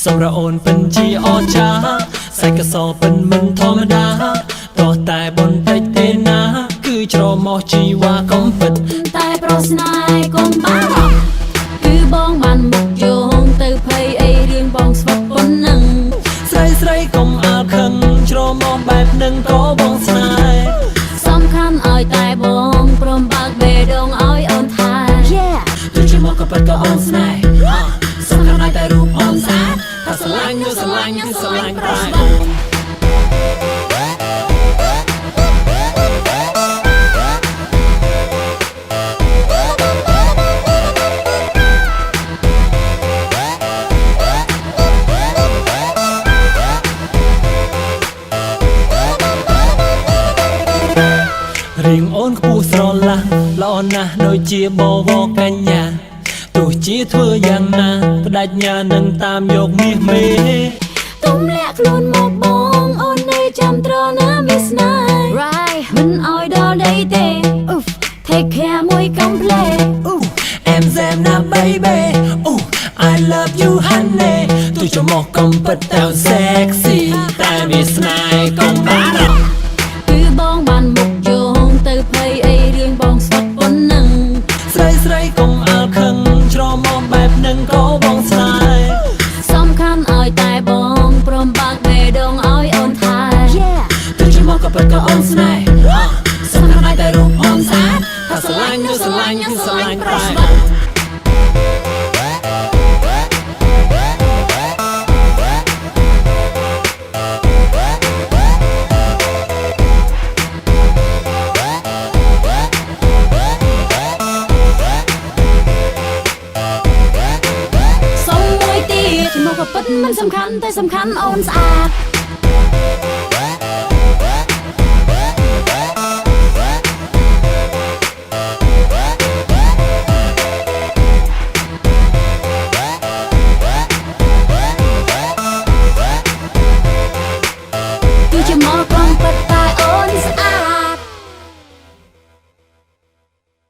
សម្រាប់អូនពិនជាអស្ចារ្យសាច់កសោពិនមិនធម្មតាតោះតែបន្តិចទេណាគឺច្រមុះជីវ៉ាកំពិតតែប្រស្នេហ៍កុំបារម្ភគឺបងបានមុខយោងទៅភ័យអីរឿងបងស្វឹកប៉ុណ្ណឹងស្រីកុំអើខឹងច្រមុះបែបនឹងក៏បងស្នេហ៍សំខាន់ឲ្យតែបងព្រមបើកបេះដូងឲ្យអូនថាទោះជាមកក៏ពិតក៏អូនស្នេហ៍សំខាន់ឲ្យតែរូបអូនស្អាតថាស្រឡាញ់គឺស្រឡាញ់គឺស្រឡាញ់តែអូនរៀងអូនខ្ពស់ស្រឡះល្អណាស់ដូចជាបវរកញ្ញាទោះជាធ្វើយ៉ាងណាបដិញ្ញានឹងតាមយកមាសមេទុំលាក់ខ្លួនមកបងអូននៅចាំត្រណាមានស្នេហ៍មិនឲ្យដល់ដីទេ Take care មួយកំភ្លេem xem na baby I love you honey ទោះជាមកកំពិតតែ sexy តែមានស្នេហ៍កុំបារម្ភគឺបងបានមុខយោងទៅភ័យអីរឿងបងស្វឹកប៉ុណ្ណឹងស្រីកុំអើខឹងច្រមុះបែបនឹងក៏បងស្នេហ៍សំខាន់ឲ្យតែបងព្រមបើកបេះដូងឲ្យអូនថាទោះជាមកក៏ពិតក៏អូនស្នេហ៍សំខាន់ឲ្យតែរូបអូនស្អាតថាស្រឡាញ់គឺស្រឡាញ់គឺស្រឡាញ់តែមកក៏ពិតមិនសំខាន់តែសំខាន់អូនស្អាត